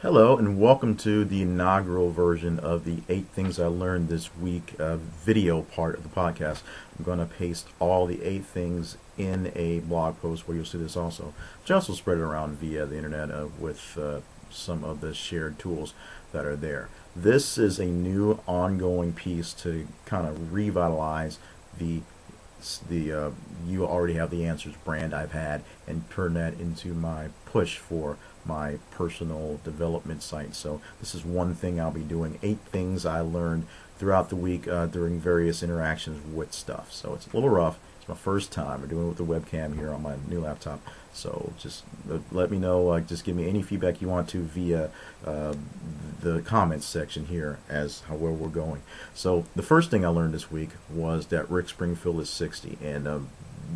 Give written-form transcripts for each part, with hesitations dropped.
Hello and welcome to the inaugural version of the 8 Things I Learned This Week video part of the podcast. I'm going to paste all the 8 things in a blog post where you'll see this also. But also spread it around via the internet with some of the shared tools that are there. This is a new ongoing piece to kind of revitalize the you already have the answers brand I've had and turn that into my push for my personal development site. So this is one thing I'll be doing, 8 things I learned throughout the week during various interactions with stuff. So it's a little rough. It's my first time. We're doing it with the webcam here on my new laptop. So just let me know, just give me any feedback you want to via the comments section here as where we're going. So the first thing I learned this week was that Rick Springfield is 60, and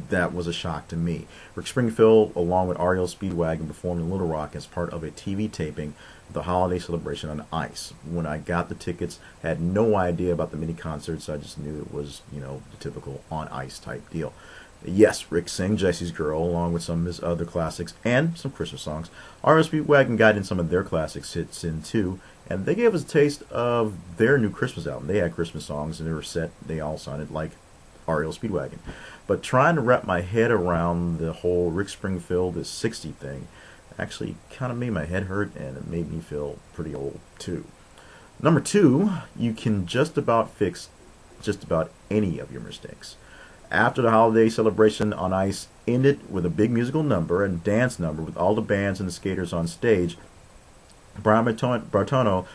that was a shock to me. Rick Springfield, along with REO Speedwagon, performed in Little Rock as part of a TV taping of the holiday celebration on ice. When I got the tickets, I had no idea about the mini concerts. I just knew it was, the typical on ice type deal. Yes, Rick sang Jesse's Girl along with some of his other classics and some Christmas songs. REO Speedwagon got in some of their classics hits in too, and they gave us a taste of their new Christmas album. They had Christmas songs and they all sounded like REO Speedwagon. But trying to wrap my head around the whole Rick Springfield is 60 thing actually kind of made my head hurt, and it made me feel pretty old too. Number 2, you can just about fix just about any of your mistakes. After the holiday celebration on ice ended with a big musical number and dance number with all the bands and the skaters on stage, Brian Bartono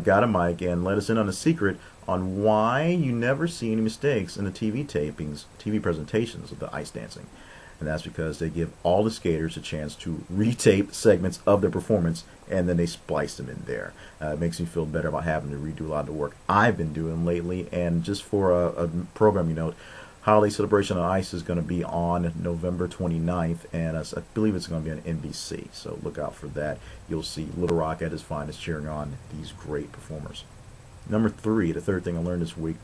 got a mic and let us in on a secret on why you never see any mistakes in the TV tapings, TV presentations of the ice dancing. And that's because they give all the skaters a chance to retape segments of their performance, and then they splice them in there. It makes me feel better about having to redo a lot of the work I've been doing lately. And just for a programming note, Holiday Celebration on Ice is going to be on November 29th, and I believe it's going to be on NBC, so look out for that. You'll see Little Rock at its finest cheering on these great performers. Number 3, the third thing I learned this week,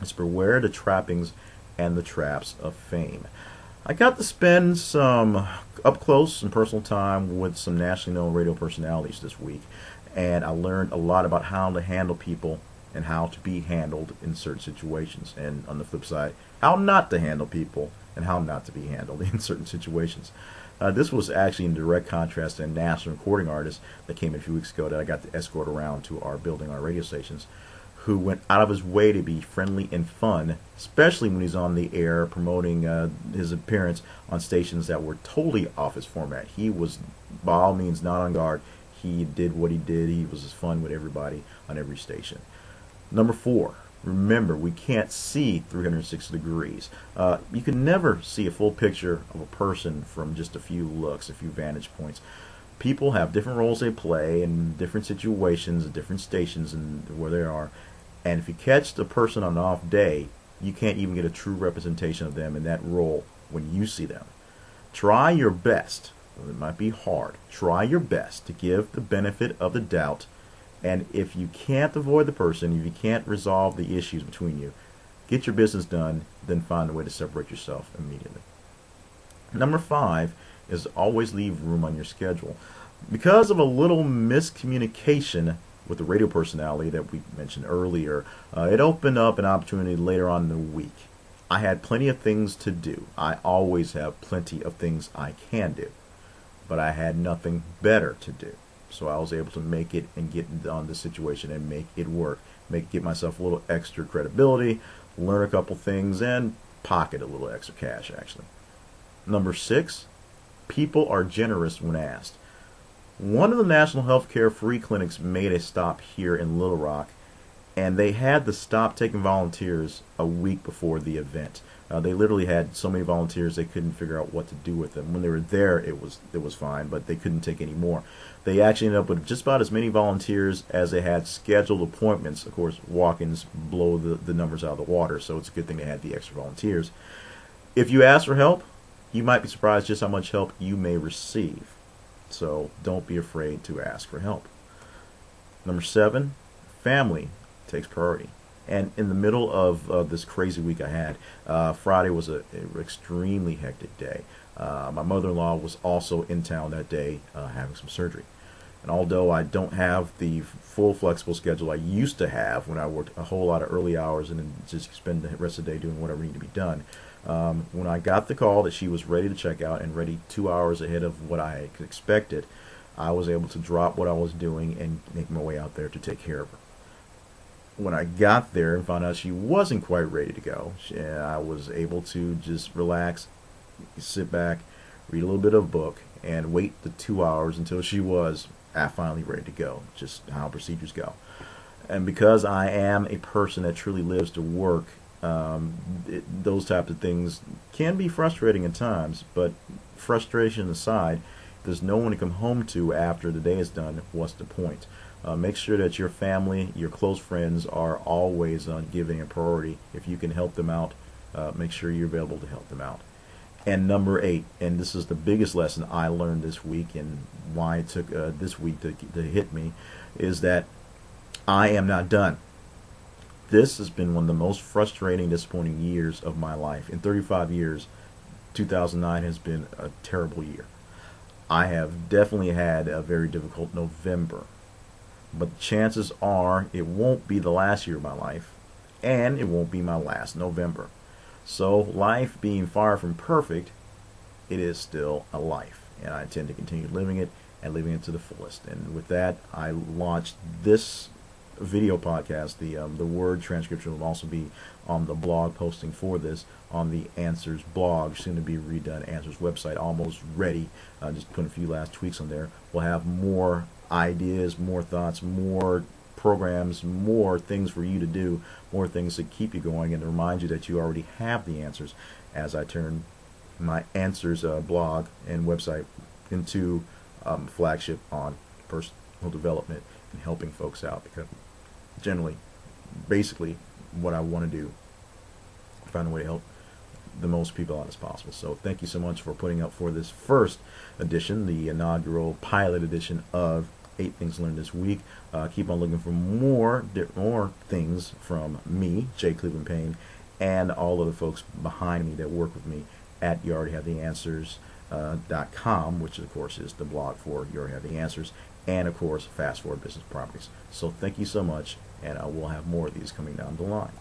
is beware the trappings and the traps of fame. I got to spend some up close and personal time with some nationally known radio personalities this week, and I learned a lot about how to handle people and how to be handled in certain situations, and on the flip side, how not to handle people and how not to be handled in certain situations. This was actually in direct contrast to a national recording artist that came in a few weeks ago that I got to escort around to our building, our radio stations, who went out of his way to be friendly and fun, especially when he's on the air promoting his appearance on stations that were totally off his format. He was, by all means, not on guard. He did what he did. He was as fun with everybody on every station. Number 4, remember, we can't see 360 degrees. You can never see a full picture of a person from just a few looks, a few vantage points. People have different roles they play in different situations, different stations, and where they are. And if you catch the person on an off day, you can't even get a true representation of them in that role when you see them. Try your best. It might be hard. Try your best to give the benefit of the doubt. And if you can't avoid the person, if you can't resolve the issues between you, get your business done, then find a way to separate yourself immediately. Number 5 is always leave room on your schedule. Because of a little miscommunication with the radio personality that we mentioned earlier, it opened up an opportunity later on in the week. I had plenty of things to do. I always have plenty of things I can do. But I had nothing better to do. So I was able to make it and get on the situation and make it work. Get myself a little extra credibility, learn a couple things, and pocket a little extra cash, actually. Number 6, people are generous when asked. One of the national healthcare free clinics made a stop here in Little Rock, and they had to stop taking volunteers a week before the event. They literally had so many volunteers they couldn't figure out what to do with them. When they were there, it was fine, but they couldn't take any more. They actually ended up with just about as many volunteers as they had scheduled appointments. Of course, walk-ins blow the numbers out of the water, so it's a good thing they had the extra volunteers. If you ask for help, you might be surprised just how much help you may receive. So don't be afraid to ask for help. Number 7, family takes priority. And in the middle of this crazy week I had, Friday was an extremely hectic day. My mother-in-law was also in town that day having some surgery. And although I don't have the full flexible schedule I used to have when I worked a whole lot of early hours and then just spend the rest of the day doing whatever needed to be done, when I got the call that she was ready to check out and ready 2 hours ahead of what I expected, I was able to drop what I was doing and make my way out there to take care of her. When I got there and found out she wasn't quite ready to go, I was able to just relax, sit back, read a little bit of a book, and wait the 2 hours until she was finally ready to go, just how procedures go. And because I am a person that truly lives to work, those types of things can be frustrating at times, but frustration aside, if there's no one to come home to after the day is done, what's the point? Make sure that your family, your close friends are always giving a priority. If you can help them out, make sure you're available to help them out. And number 8, and this is the biggest lesson I learned this week and why it took this week to hit me, is that I am not done. This has been one of the most frustrating, disappointing years of my life. In 35 years, 2009 has been a terrible year. I have definitely had a very difficult November. But chances are it won't be the last year of my life, and it won't be my last November. So life being far from perfect, it is still a life, and I intend to continue living it and living it to the fullest. And with that, I launched this video podcast. The word transcription will also be on the blog posting for this on the Answers blog, soon to be redone. Answers website almost ready. Just putting a few last tweaks on there. We'll have more ideas, more thoughts, more programs, more things for you to do, more things to keep you going and to remind you that you already have the answers as I turn my Answers blog and website into flagship on personal development and helping folks out, because generally, basically, what I want to do, find a way to help the most people out as possible. So thank you so much for putting up for this first edition, the inaugural pilot edition of 8 Things Learned This Week. Keep on looking for more things from me, J. Cleveland Payne, and all of the folks behind me that work with me at YouAlreadyHaveTheAnswers.com, which of course is the blog for You Already Have the Answers, and of course Fast Forward Business Properties. So thank you so much, and we'll have more of these coming down the line.